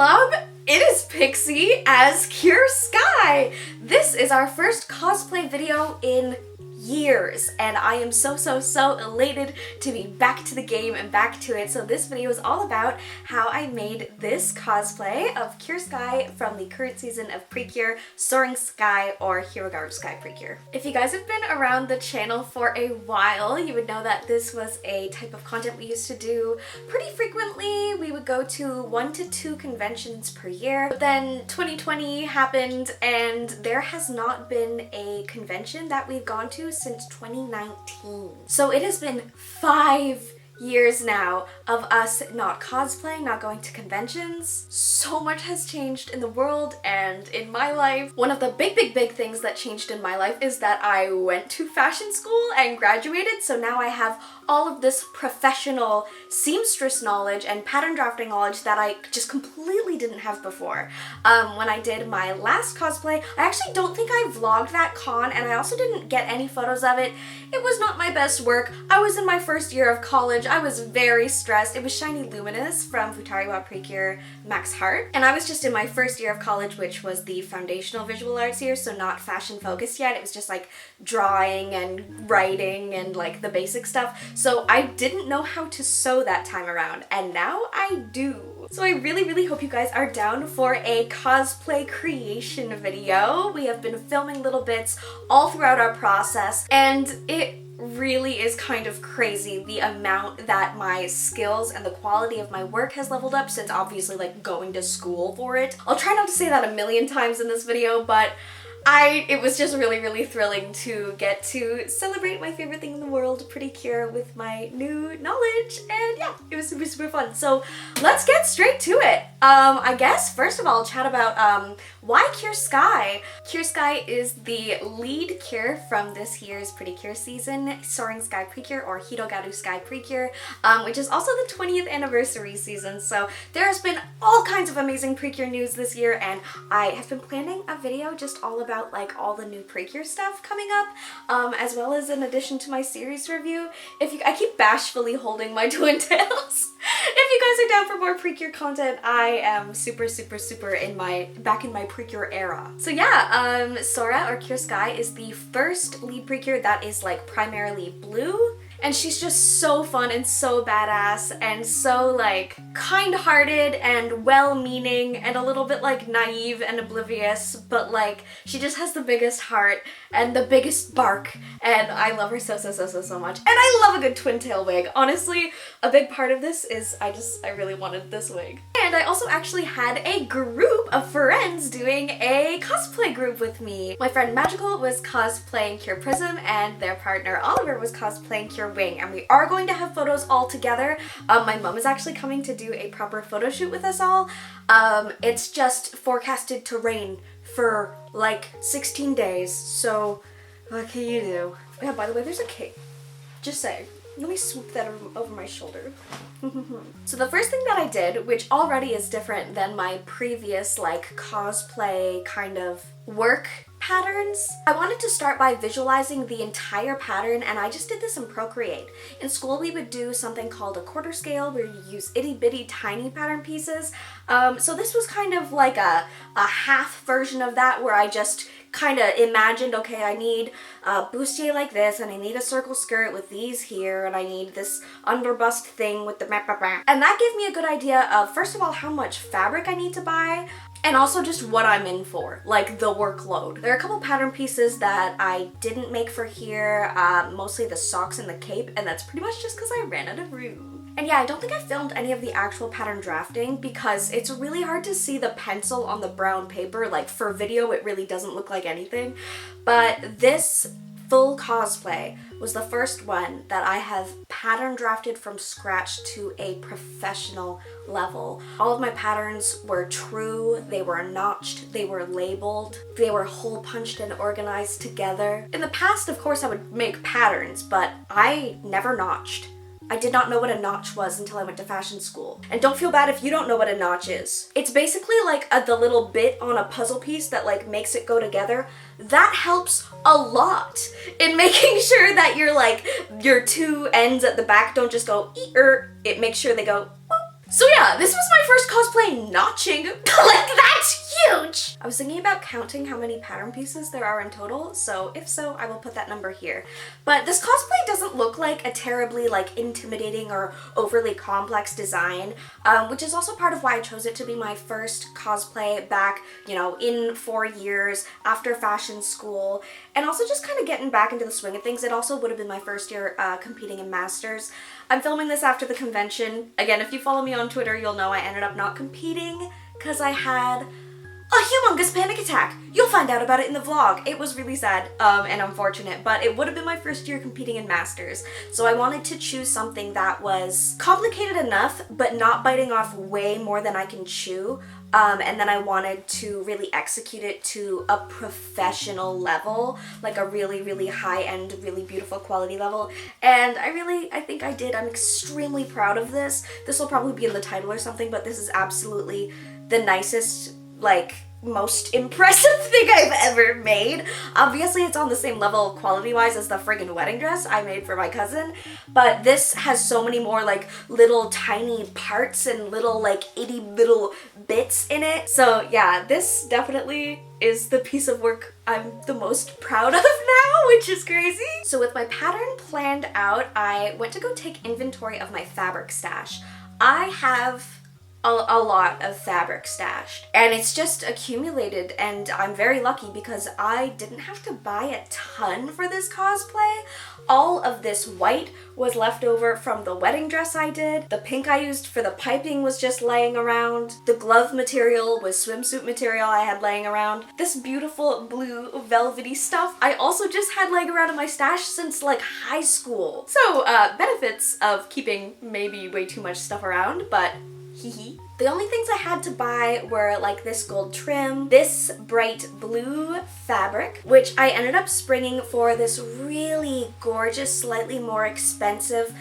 Club, it is Pixie as Cure Sky. This is our first cosplay video in years, and I am so elated to be back to the game and back to it. So this video is all about how I made this cosplay of Cure Sky from the current season of Precure, Soaring Sky, or Hero Guard Sky Precure. If you guys have been around the channel for a while, you would know that this was a type of content we used to do pretty frequently. We would go to 1 to 2 conventions per year, but then 2020 happened and there has not been a convention that we've gone to since 2019. So it has been 5 years now of us not cosplaying, not going to conventions. So much has changed in the world and in my life. One of the big things that changed in my life is that I went to fashion school and graduated, so now I have all of this professional seamstress knowledge and pattern drafting knowledge that I just completely didn't have before. When I did my last cosplay, I actually don't think I vlogged that con, and I also didn't get any photos of it. It was not my best work. I was in my first year of college. I was very stressed. It was Shiny Luminous from Futariwa Precure Max Heart, and I was just in my first year of college, which was the foundational visual arts year, so not fashion focused yet. It was just like drawing and writing and like the basic stuff. So I didn't know how to sew that time around, and now I do. So I really hope you guys are down for a cosplay creation video. We have been filming little bits all throughout our process, and it really is kind of crazy the amount that my skills and the quality of my work has leveled up since obviously like going to school for it. I'll try not to say that a million times in this video, but it was just really thrilling to get to celebrate my favorite thing in the world, Precure, with my new knowledge, and yeah, it was super fun. So let's get straight to it. I guess first of all, I'll chat about why Cure Sky. Cure Sky is the lead cure from this year's Precure season, Soaring Sky Precure or Hirogaru Sky Precure, which is also the 20th anniversary season. So there has been all kinds of amazing Precure news this year, and I have been planning a video just all about like all the new Precure stuff coming up, as well as in addition to my series review. I keep bashfully holding my twin tails. If you guys are down for more Precure content, I am super back in my Precure era. So yeah, Sora or Cure Sky is the first lead Precure that is like primarily blue. And she's just so fun and so badass and so like kind-hearted and well-meaning and a little bit like naive and oblivious, but like she just has the biggest heart and the biggest bark, and I love her so much. And I love a good twin tail wig. Honestly, a big part of this is I really wanted this wig. And I also actually had a group of friends doing a cosplay group with me. My friend Magical was cosplaying Cure Prism and their partner Oliver was cosplaying Cure Wing, and we are going to have photos all together. My mom is actually coming to do a proper photo shoot with us all. It's just forecasted to rain for like 16 days, so what can you do? Yeah, by the way, there's a cape. Just saying. Let me swoop that over my shoulder. So the first thing that I did, which already is different than my previous like cosplay kind of work patterns, I wanted to start by visualizing the entire pattern, and I just did this in Procreate. In school we would do something called a quarter scale where you use itty bitty tiny pattern pieces. So this was kind of like a half version of that, where I just kind of imagined, okay, I need a bustier like this, and I need a circle skirt with these here, and I need this underbust thing with the and that gave me a good idea of, first of all, how much fabric I need to buy, and also just what I'm in for, like the workload. There are a couple pattern pieces that I didn't make for here, mostly the socks and the cape, and that's pretty much just because I ran out of room. And yeah, I don't think I filmed any of the actual pattern drafting because it's really hard to see the pencil on the brown paper. Like for video, it really doesn't look like anything. But this full cosplay was the first one that I have pattern drafted from scratch to a professional level. All of my patterns were true, they were notched, they were labeled, they were hole punched and organized together. In the past, of course, I would make patterns, but I never notched. I did not know what a notch was until I went to fashion school. And don't feel bad if you don't know what a notch is. It's basically like the little bit on a puzzle piece that like makes it go together. That helps a lot in making sure that your two ends at the back don't just go, it makes sure they go, boop. So yeah, this was my first cosplay notching. Like, that's huge! I was thinking about counting how many pattern pieces there are in total, so if so, I will put that number here. But this cosplay doesn't look like a terribly like intimidating or overly complex design, which is also part of why I chose it to be my first cosplay back, you know, in 4 years after fashion school, and also just kind of getting back into the swing of things. It also would have been my first year competing in Masters. I'm filming this after the convention. Again, if you follow me on Twitter, you'll know I ended up not competing because I had a humongous panic attack. You'll find out about it in the vlog. It was really sad and unfortunate, but it would have been my first year competing in Masters. So I wanted to choose something that was complicated enough, but not biting off way more than I can chew. And then I wanted to really execute it to a professional level, like a really, really high-end, really beautiful quality level. And I think I did. I'm extremely proud of this. This will probably be in the title or something, but this is absolutely the nicest, like, most impressive thing I've ever made. Obviously it's on the same level quality-wise as the friggin' wedding dress I made for my cousin, but this has so many more like little tiny parts and little like itty little bits in it. So yeah, this definitely is the piece of work I'm the most proud of now, which is crazy. So with my pattern planned out, I went to go take inventory of my fabric stash. I have a lot of fabric stashed, and it's just accumulated, and I'm very lucky because I didn't have to buy a ton for this cosplay. All of this white was left over from the wedding dress I did. The pink I used for the piping was just laying around. The glove material was swimsuit material I had laying around. This beautiful blue velvety stuff I also just had laying around in my stash since like high school. So benefits of keeping maybe way too much stuff around, but the only things I had to buy were like this gold trim, this bright blue fabric, which I ended up springing for this really gorgeous, slightly more expensive,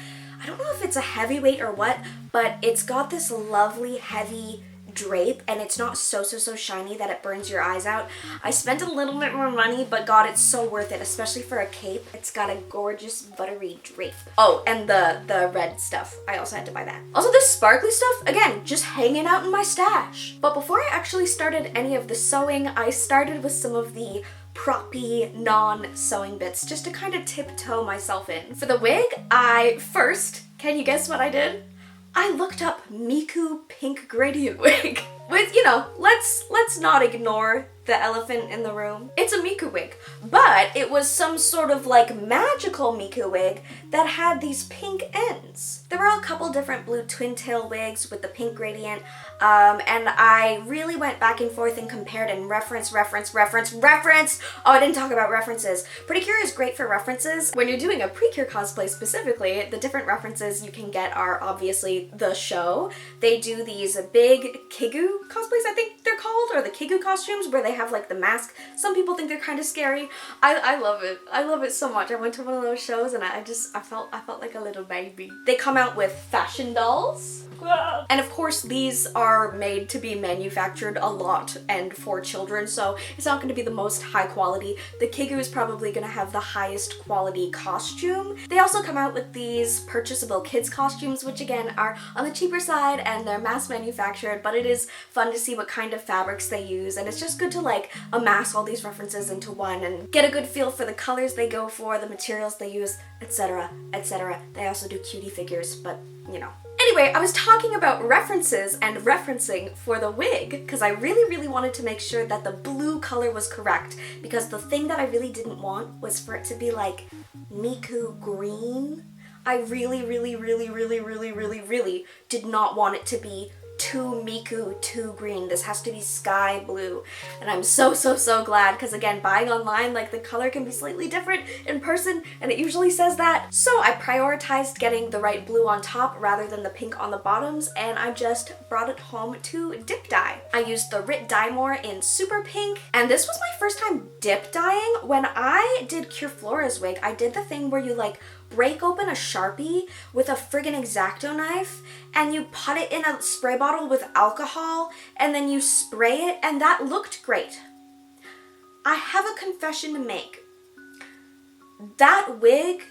I don't know if it's a heavyweight or what, but it's got this lovely heavy drape, and it's not so shiny that it burns your eyes out. I spent a little bit more money, but God, it's so worth it, especially for a cape. It's got a gorgeous buttery drape. Oh, and the red stuff. I also had to buy that. Also, this sparkly stuff, again, just hanging out in my stash. But before I actually started any of the sewing, I started with some of the proppy, non-sewing bits just to kind of tiptoe myself in. For the wig, can you guess what I did? I looked up Miku pink gradient wig. With, you know, let's not ignore the elephant in the room. It's a Miku wig, but it was some sort of like magical Miku wig that had these pink ends. There were a couple different blue twin tail wigs with the pink gradient, and I really went back and forth and compared and referenced. Oh, I didn't talk about references. Pretty Cure is great for references. When you're doing a Precure cosplay specifically, the different references you can get are obviously the show. They do these big Kigu cosplays, I think they're called, or the Kigu costumes where they have like the mask. Some people think they're kind of scary. I love it. I love it so much. I went to one of those shows and I felt like a little baby. They come out with fashion dolls. And of course these are made to be manufactured a lot and for children, so it's not going to be the most high quality. The Kigu is probably going to have the highest quality costume. They also come out with these purchasable kids costumes, which again are on the cheaper side and they're mass manufactured, but it is fun to see what kind of fabrics they use, and it's just good to like amass all these references into one and get a good feel for the colors they go for, the materials they use, etc, etc. They also do cutie figures, but you know. Anyway, I was talking about references and referencing for the wig because I really wanted to make sure that the blue color was correct, because the thing that I really didn't want was for it to be like Miku green. I really did not want it to be too Miku, too green. This has to be sky blue. And I'm so glad, because again, buying online, like the color can be slightly different in person, and it usually says that. So I prioritized getting the right blue on top rather than the pink on the bottoms, and I just brought it home to dip dye. I used the Rit Dye More in Super Pink, and this was my first time dip dyeing. When I did Cure Flora's wig, I did the thing where you like break open a Sharpie with a friggin' X-Acto knife and you put it in a spray bottle with alcohol and then you spray it, and that looked great. I have a confession to make. That wig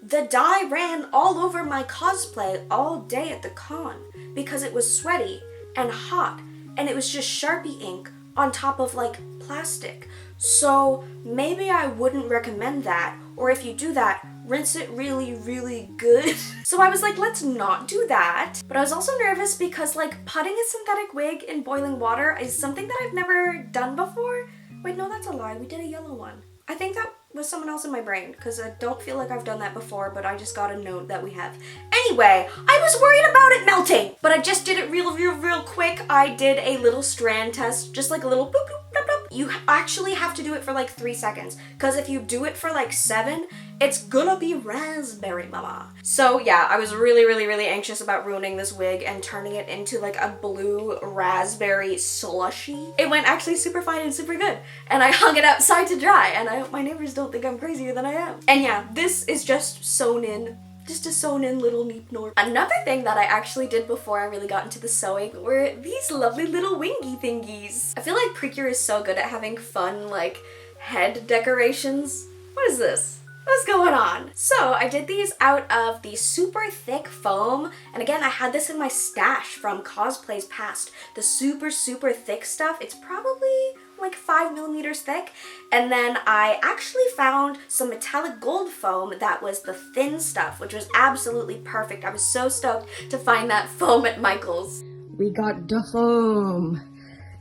The dye ran all over my cosplay all day at the con because it was sweaty and hot, and it was just Sharpie ink on top of like plastic. So maybe I wouldn't recommend that, or if you do that, rinse it really, really good. So I was like, let's not do that. But I was also nervous because like putting a synthetic wig in boiling water is something that I've never done before. Wait, no, that's a lie. We did a yellow one. I think that was someone else in my brain because I don't feel like I've done that before, but I just got a note that we have. Anyway, I was worried about it melting, but I just did it real quick. I did a little strand test, just like a little boop, boop, boop, boop. You actually have to do it for like 3 seconds because if you do it for like 7, it's gonna be raspberry mama. So yeah, I was really anxious about ruining this wig and turning it into like a blue raspberry slushy. It went actually super fine and super good. And I hung it outside to dry, and I hope my neighbors don't think I'm crazier than I am. And yeah, this is just sewn in. Just a sewn in little neat knot. Another thing that I actually did before I really got into the sewing were these lovely little wingy thingies. I feel like Precure is so good at having fun like head decorations. What is this? What's going on? So I did these out of the super thick foam, and again I had this in my stash from cosplays past. The super thick stuff, it's probably like 5mm thick, and then I actually found some metallic gold foam that was the thin stuff, which was absolutely perfect. I was so stoked to find that foam at Michael's. We got the foam.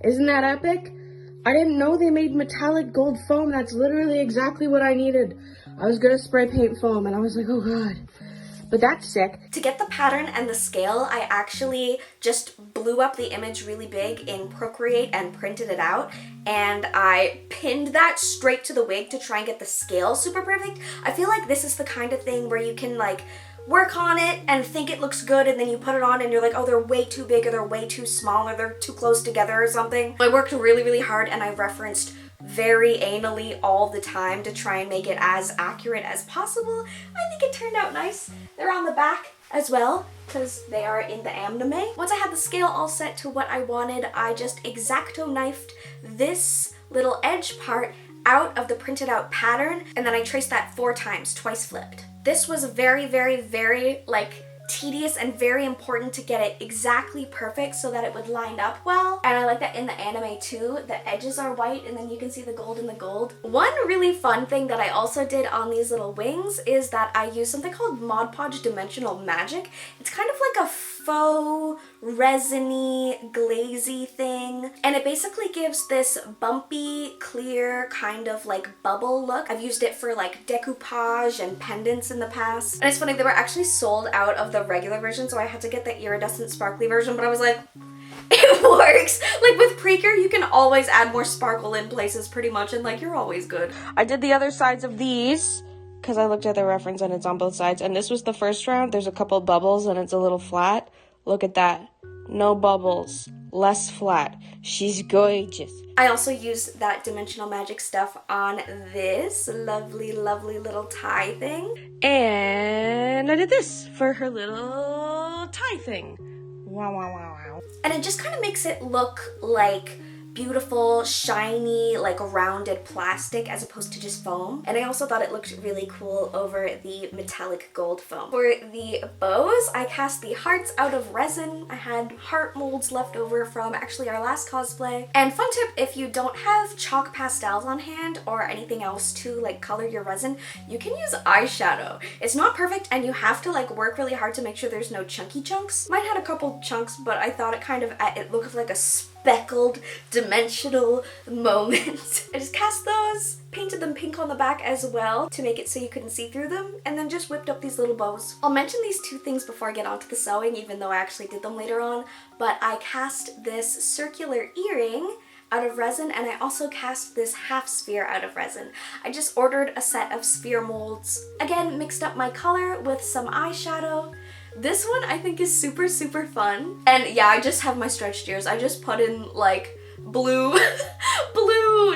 Isn't that epic? I didn't know they made metallic gold foam. That's literally exactly what I needed. I was gonna spray paint foam and I was like, oh god. But that's sick. To get the pattern and the scale, I actually just blew up the image really big in Procreate and printed it out, and I pinned that straight to the wig to try and get the scale super perfect. I feel like this is the kind of thing where you can like work on it and think it looks good, and then you put it on and you're like, oh, they're way too big or they're way too small or they're too close together or something. I worked really hard, and I referenced very anally all the time to try and make it as accurate as possible. I think it turned out nice. They're on the back as well because they are in the anime. Once I had the scale all set to what I wanted, I just X-Acto knifed this little edge part out of the printed out pattern, and then I traced that 4 times, twice flipped. This was very like tedious and very important to get it exactly perfect so that it would line up well. And I like that in the anime too, the edges are white and then you can see the gold in the gold. One really fun thing that I also did on these little wings is that I used something called Mod Podge Dimensional Magic. It's kind of like a faux resiny glazy thing, and it basically gives this bumpy clear kind of like bubble look. I've used it for like decoupage and pendants in the past, and it's funny, they were actually sold out of the regular version, so I had to get the iridescent sparkly version, but I was like, it works! Like with Precure, you can always add more sparkle in places pretty much, and like you're always good. I did the other sides of these because I looked at the reference and it's on both sides, and this was the first round. There's a couple bubbles and it's a little flat. Look at that. No bubbles. Less flat. She's gorgeous. I also used that Dimensional Magic stuff on this lovely little tie thing. And I did this for her little tie thing. Wow. And it just kind of makes it look like beautiful, shiny, like rounded plastic as opposed to just foam. And I also thought it looked really cool over the metallic gold foam. For the bows, I cast the hearts out of resin. I had heart molds left over from actually our last cosplay. And fun tip, if you don't have chalk pastels on hand or anything else to like color your resin, you can use eyeshadow. It's not perfect and you have to like work really hard to make sure there's no chunky chunks. Mine had a couple chunks, but I thought it looked like a speckled dimensional moment. I just cast those, painted them pink on the back as well to make it so you couldn't see through them, and then just whipped up these little bows. I'll mention these 2 things before I get onto the sewing, even though I actually did them later on, but I cast this circular earring out of resin, and I also cast this half sphere out of resin. I just ordered a set of sphere molds. Again, mixed up my color with some eyeshadow. This one I think is super fun. And yeah, I just have my stretched ears. I just put in like blue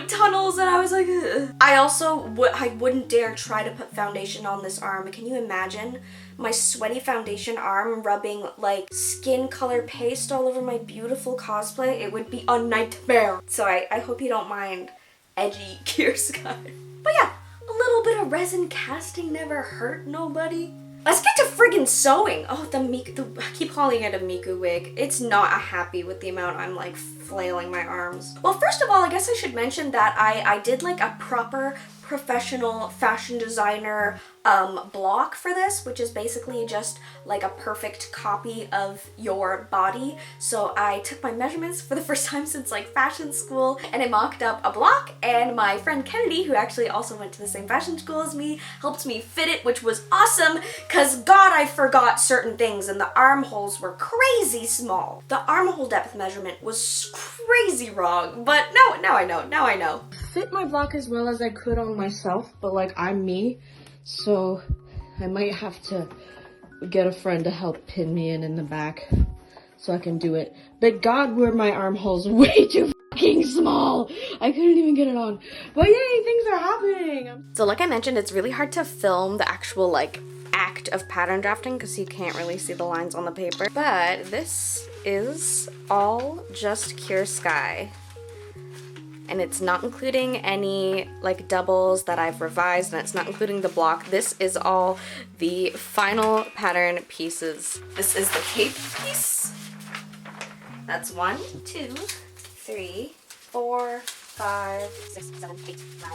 tunnels and I was like, ugh. I wouldn't dare try to put foundation on this arm. Can you imagine my sweaty foundation arm rubbing like skin color paste all over my beautiful cosplay? It would be a nightmare. So I hope you don't mind edgy Kier Sky. But yeah, a little bit of resin casting never hurt nobody? Let's get to friggin' sewing. Oh, I keep calling it a Miku wig. It's not happy with the amount I'm like flailing my arms. Well, first of all, I guess I should mention that I did like a proper professional fashion designer block for this, which is basically just like a perfect copy of your body. So I took my measurements for the first time since like fashion school, and I mocked up a block, and my friend Kennedy, who actually also went to the same fashion school as me, helped me fit it, which was awesome because God, I forgot certain things and the armholes were crazy small. The armhole depth measurement was crazy wrong, but now I know. Fit my block as well as I could on myself, but like I'm me, so I might have to get a friend to help pin me in the back so I can do it. But God, were my armholes way too fucking small. I couldn't even get it on. But yay, things are happening. So like I mentioned, it's really hard to film the actual like act of pattern drafting because you can't really see the lines on the paper. But this is all just Cure Sky. And it's not including any like doubles that I've revised, and it's not including the block. This is all the final pattern pieces. This is the cape piece. That's 1, 2, 3, 4, 5, 6, 7, 8, 9,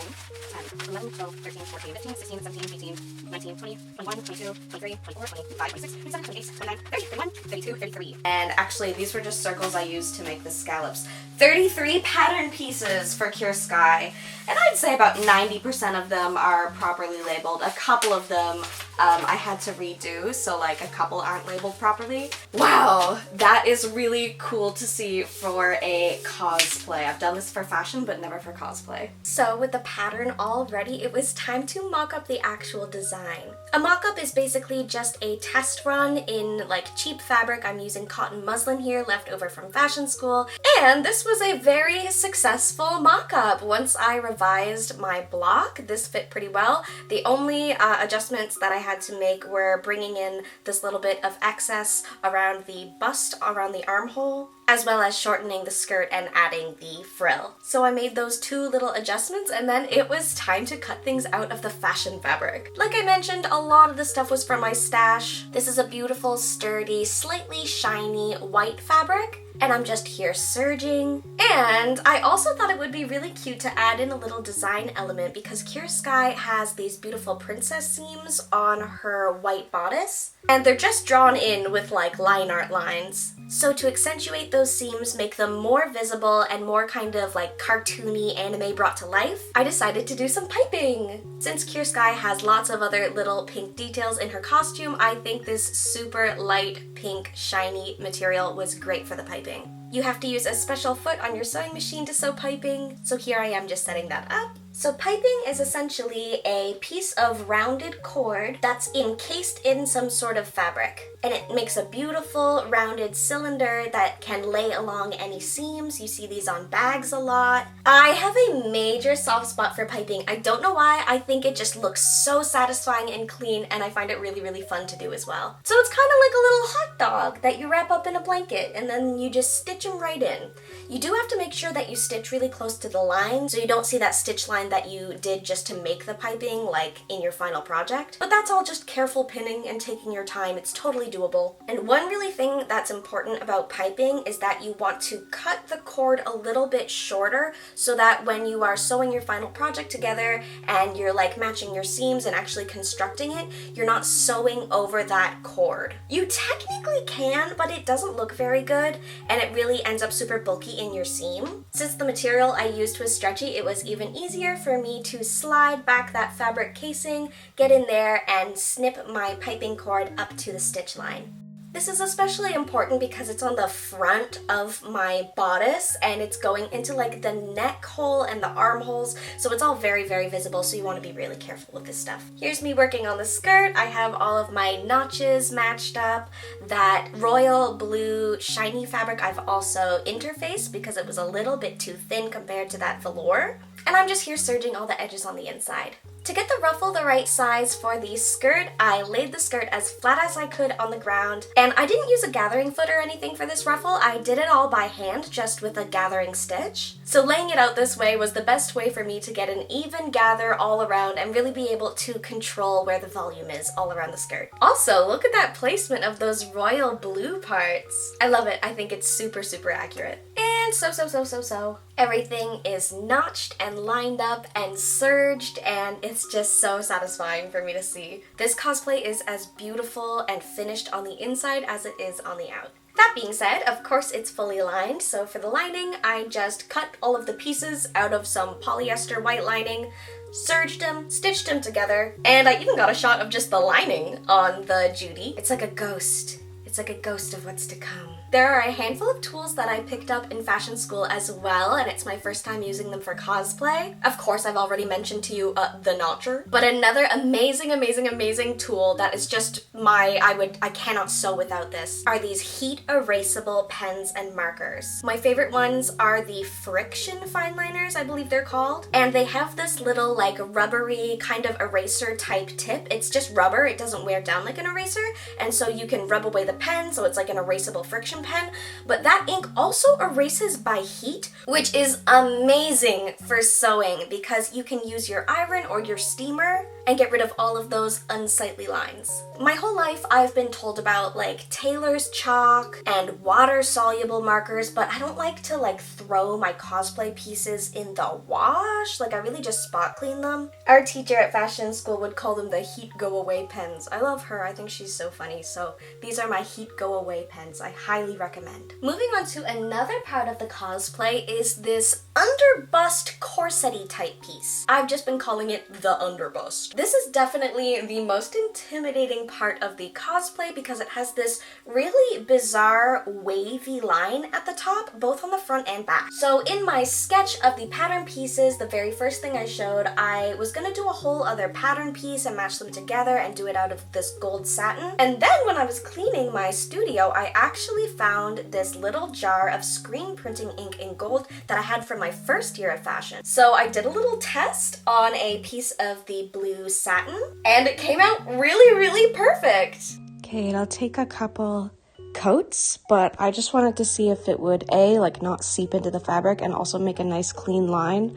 10, 11, 12, 13, 14, 15, 16, 17, 18, 19, 20, 21, 22, 23, 24, 25, 26, 27, 28, 29, 30, 31, 32, 33. And actually, these were just circles I used to make the scallops. 33 pattern pieces for Cure Sky. And I'd say about 90% of them are properly labeled. A couple of them I had to redo, so like a couple aren't labeled properly. Wow, that is really cool to see for a cosplay. I've done this for fashion, but never for cosplay. So with the pattern all ready, it was time to mock up the actual design. A mock-up is basically just a test run in like cheap fabric. I'm using cotton muslin here, left over from fashion school. And this was a very successful mock-up. Once I revised my block, this fit pretty well. The only adjustments that I had to make were bringing in this little bit of excess around the bust, around the armhole, as well as shortening the skirt and adding the frill. So I made those 2 little adjustments, and then it was time to cut things out of the fashion fabric. Like I mentioned, a lot of the stuff was from my stash. This is a beautiful, sturdy, slightly shiny white fabric, and I'm just here serging. And I also thought it would be really cute to add in a little design element because Cure Sky has these beautiful princess seams on her white bodice, and they're just drawn in with like line art lines. So to accentuate those seams, make them more visible and more kind of like cartoony anime brought to life, I decided to do some piping. Since Cure Sky has lots of other little pink details in her costume, I think this super light pink shiny material was great for the piping. You have to use a special foot on your sewing machine to sew piping, so here I am just setting that up. So piping is essentially a piece of rounded cord that's encased in some sort of fabric. And it makes a beautiful rounded cylinder that can lay along any seams. You see these on bags a lot. I have a major soft spot for piping. I don't know why. I think it just looks so satisfying and clean, and I find it really, really fun to do as well. So it's kind of like a little hot dog that you wrap up in a blanket and then you just stitch them right in. You do have to make sure that you stitch really close to the line so you don't see that stitch line that you did just to make the piping like in your final project. But that's all just careful pinning and taking your time. It's totally doable. And one really thing that's important about piping is that you want to cut the cord a little bit shorter so that when you are sewing your final project together and you're like matching your seams and actually constructing it, you're not sewing over that cord. You technically can, but it doesn't look very good and it really ends up super bulky in your seam. Since the material I used was stretchy, it was even easier for me to slide back that fabric casing, get in there, and snip my piping cord up to the stitch line. This is especially important because it's on the front of my bodice and it's going into like the neck hole and the armholes, so it's all very, very visible, so you want to be really careful with this stuff. Here's me working on the skirt. I have all of my notches matched up. That royal blue shiny fabric I've also interfaced because it was a little bit too thin compared to that velour. and I'm just here serging all the edges on the inside. To get the ruffle the right size for the skirt, I laid the skirt as flat as I could on the ground, and I didn't use a gathering foot or anything for this ruffle. I did it all by hand, just with a gathering stitch. So laying it out this way was the best way for me to get an even gather all around and really be able to control where the volume is all around the skirt. Also, look at that placement of those royal blue parts. I love it. I think it's super, super accurate. And so. Everything is notched and lined up and serged, and it's just so satisfying for me to see. This cosplay is as beautiful and finished on the inside as it is on the out. That being said, of course it's fully lined, so for the lining, I just cut all of the pieces out of some polyester white lining, serged them, stitched them together, and I even got a shot of just the lining on the Judy. It's like a ghost. It's like a ghost of what's to come. There are a handful of tools that I picked up in fashion school as well, and it's my first time using them for cosplay. Of course, I've already mentioned to you the notcher, but another amazing tool that is just I cannot sew without this are these heat erasable pens and markers. My favorite ones are the friction fine liners, I believe they're called, and they have this little like rubbery kind of eraser type tip. It's just rubber, it doesn't wear down like an eraser, and so you can rub away the pen, so it's like an erasable friction pen, but that ink also erases by heat, which is amazing for sewing because you can use your iron or your steamer and get rid of all of those unsightly lines. My whole life I've been told about like tailor's chalk and water-soluble markers, but I don't like to like throw my cosplay pieces in the wash. Like I really just spot clean them. Our teacher at fashion school would call them the heat go away pens. I love her, I think she's so funny. So these are my heat go away pens. I highly recommend. Moving on to another part of the cosplay is this underbust corset-y type piece. I've just been calling it the underbust. This is definitely the most intimidating part of the cosplay because it has this really bizarre wavy line at the top, both on the front and back. So in my sketch of the pattern pieces, the very first thing I showed, I was gonna do a whole other pattern piece and match them together and do it out of this gold satin. And then when I was cleaning my studio, I actually found this little jar of screen printing ink in gold that I had from my first year of fashion. So I did a little test on a piece of the blue satin, and it came out really perfect. Okay, it'll take a couple coats, but I just wanted to see if it would like not seep into the fabric and also make a nice clean line.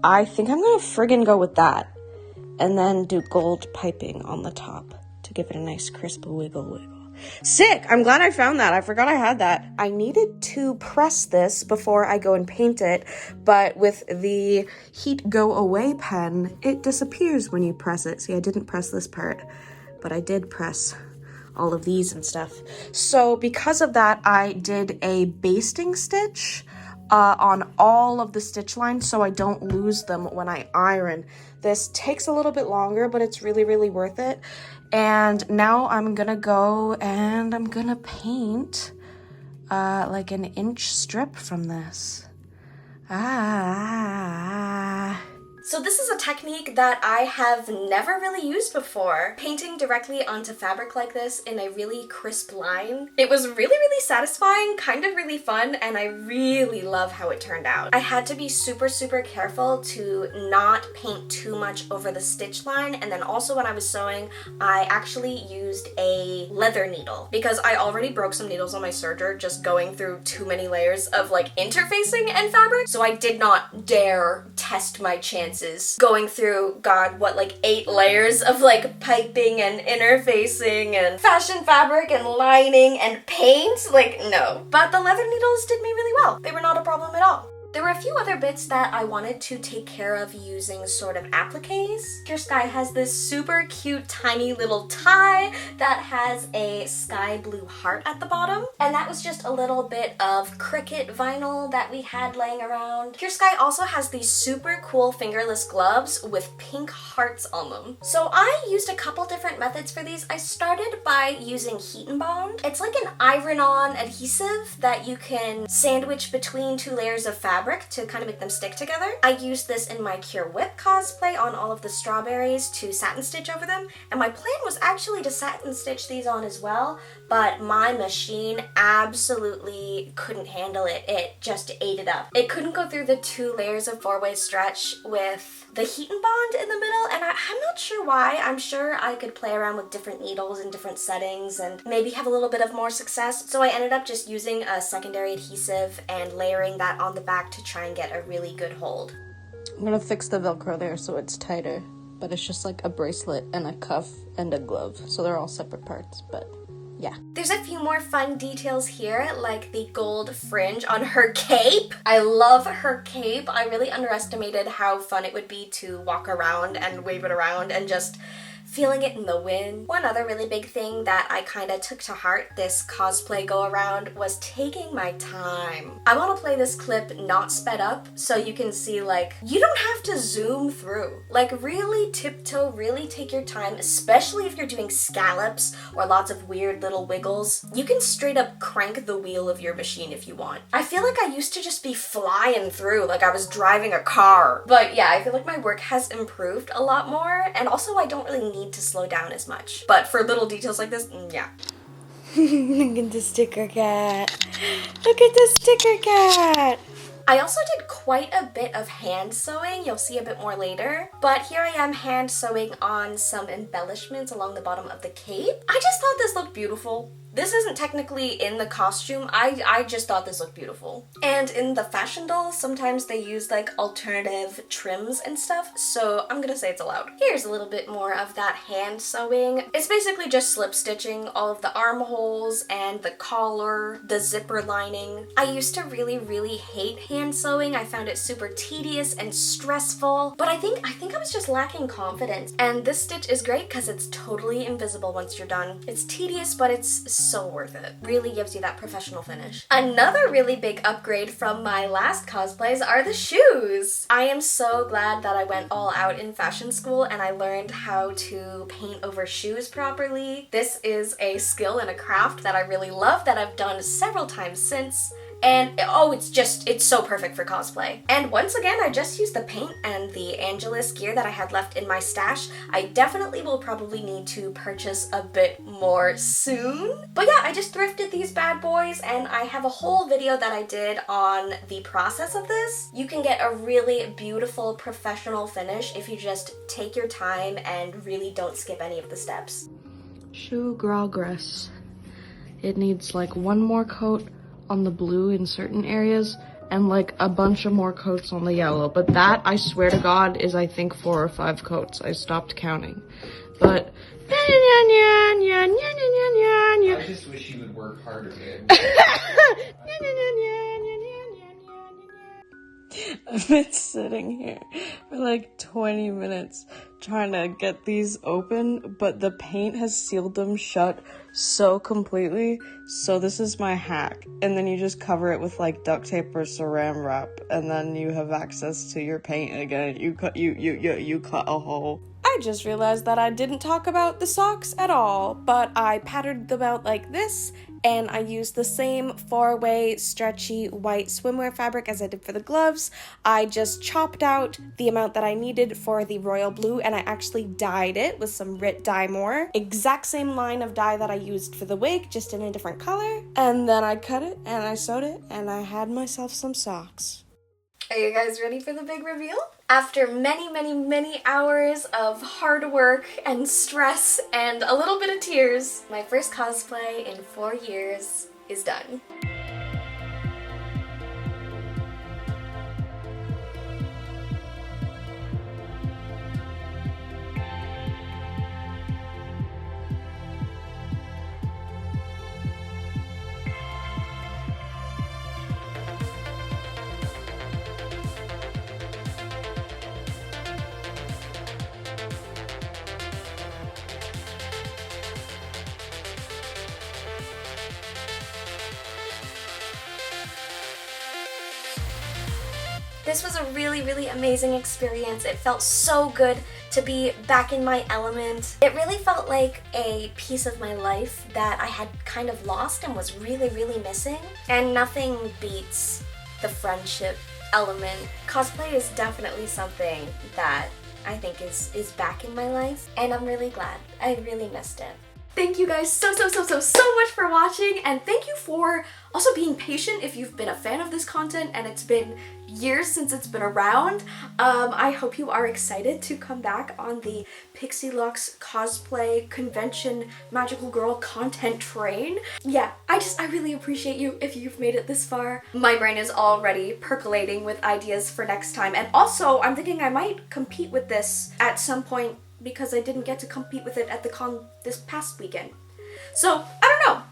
I think I'm gonna friggin' go with that, and then do gold piping on the top to give it a nice crisp wiggle. Sick! I'm glad I found that. I forgot I had that. I needed to press this before I go and paint it, but with the heat go away pen, it disappears when you press it. See, I didn't press this part, but I did press all of these and stuff. So because of that, I did a basting stitch on all of the stitch lines so I don't lose them when I iron. This takes a little bit longer, but it's really worth it. And now I'm gonna go and I'm gonna paint like an inch strip from this. So this is a technique that I have never really used before. Painting directly onto fabric like this in a really crisp line. It was really satisfying, kind of really fun, and I really love how it turned out. I had to be super careful to not paint too much over the stitch line, and then also when I was sewing, I actually used a leather needle because I already broke some needles on my serger just going through too many layers of like interfacing and fabric, so I did not dare test my chances going through, like 8 layers of like piping and interfacing and fashion fabric and lining and paint. Like, no. But the leather needles did me really well. They were not a problem at all. There were a few other bits that I wanted to take care of using sort of appliques. Your Sky has this super cute tiny little tie that has a sky blue heart at the bottom, and that was just a little bit of cricket vinyl that we had laying around. Your Sky also has these super cool fingerless gloves with pink hearts on them. So I used a couple different methods for these. I started by using Heat and Bond. It's like an iron-on adhesive that you can sandwich between 2 layers of fabric fabric to kind of make them stick together. I used this in my Cure Whip cosplay on all of the strawberries to satin stitch over them, and my plan was actually to satin stitch these on as well, but my machine absolutely couldn't handle it. It just ate it up. It couldn't go through the 2 layers of 4-way stretch with the Heidman bond in the middle, and I'm not sure why. I'm sure I could play around with different needles in different settings and maybe have a little bit of more success, so I ended up just using a secondary adhesive and layering that on the back to try and get a really good hold. I'm gonna fix the Velcro there so it's tighter, but it's just like a bracelet and a cuff and a glove, so they're all separate parts, but yeah. There's a few more fun details here, like the gold fringe on her cape. I love her cape. I really underestimated how fun it would be to walk around and wave it around and just feeling it in the wind. One other really big thing that I kind of took to heart this cosplay go around was taking my time. I want to play this clip not sped up so you can see, like, you don't have to zoom through. Like, really tiptoe, really take your time, especially if you're doing scallops or lots of weird little wiggles. You can straight up crank the wheel of your machine if you want. I feel like I used to just be flying through like I was driving a car. But yeah, I feel like my work has improved a lot more, and also I don't really need to slow down as much. But for little details like this, yeah. Look at the sticker cat. Look at the sticker cat. I also did quite a bit of hand sewing, you'll see a bit more later, but here I am hand sewing on some embellishments along the bottom of the cape. I just thought this looked beautiful. This isn't technically in the costume, I just thought this looked beautiful. And in the fashion dolls, sometimes they use like alternative trims and stuff, so I'm gonna say it's allowed. Here's a little bit more of that hand sewing. It's basically just slip stitching all of the armholes and the collar, the zipper lining. I used to really hate hand sewing. I found it super tedious and stressful, but I think I was just lacking confidence. And this stitch is great because it's totally invisible once you're done. It's tedious, but it's so worth it. Really gives you that professional finish. Another really big upgrade from my last cosplays are the shoes. I am so glad that I went all out in fashion school and I learned how to paint over shoes properly. This is a skill and a craft that I really love, that I've done several times since. And oh, it's so perfect for cosplay. And once again, I just used the paint and the Angelus gear that I had left in my stash. I definitely will probably need to purchase a bit more soon. But yeah, I just thrifted these bad boys and I have a whole video that I did on the process of this. You can get a really beautiful professional finish if you just take your time and really don't skip any of the steps. Shoe progress. It needs like one more coat on the blue in certain areas and like a bunch of more coats on the yellow, but that, I swear to God, is I think 4 or 5 coats. I stopped counting, but I just wish you would work harder, babe. I've been sitting here for like 20 minutes trying to get these open, but the paint has sealed them shut so completely. So this is my hack. And then you just cover it with like duct tape or saran wrap, and then you have access to your paint again. You cut a hole. I just realized that I didn't talk about the socks at all, but I patterned them out like this, and I used the same 4-way stretchy white swimwear fabric as I did for the gloves. I just chopped out the amount that I needed for the royal blue, and I actually dyed it with some Rit Dye More. Exact same line of dye that I used for the wig, just in a different color. And then I cut it, and I sewed it, and I had myself some socks. Are you guys ready for the big reveal? After many hours of hard work and stress and a little bit of tears, my first cosplay in 4 years is done. This was a really amazing experience. It felt so good to be back in my element. It really felt like a piece of my life that I had kind of lost and was really missing. And nothing beats the friendship element. Cosplay is definitely something that I think is back in my life, and I'm really glad. I really missed it. Thank you guys so much for watching, and thank you for also being patient if you've been a fan of this content and it's been years since it's been around. I hope you are excited to come back on the Pixie Lux cosplay convention magical girl content train. Yeah, I really appreciate you if you've made it this far. My brain is already percolating with ideas for next time, and also I'm thinking I might compete with this at some point because I didn't get to compete with it at the con this past weekend. So, I don't know.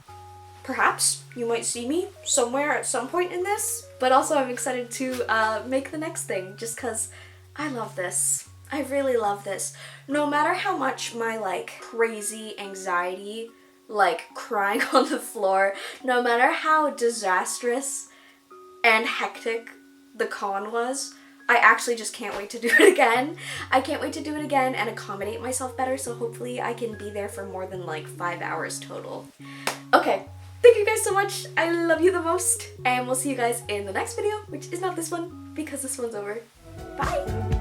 Perhaps you might see me somewhere at some point in this, but also I'm excited to make the next thing just because I love this. I really love this. No matter how much my like crazy anxiety, like crying on the floor, no matter how disastrous and hectic the con was, I actually just can't wait to do it again. I can't wait to do it again and accommodate myself better, so hopefully I can be there for more than like 5 hours total. Okay, thank you guys so much. I love you the most, and we'll see you guys in the next video, which is not this one because this one's over. Bye!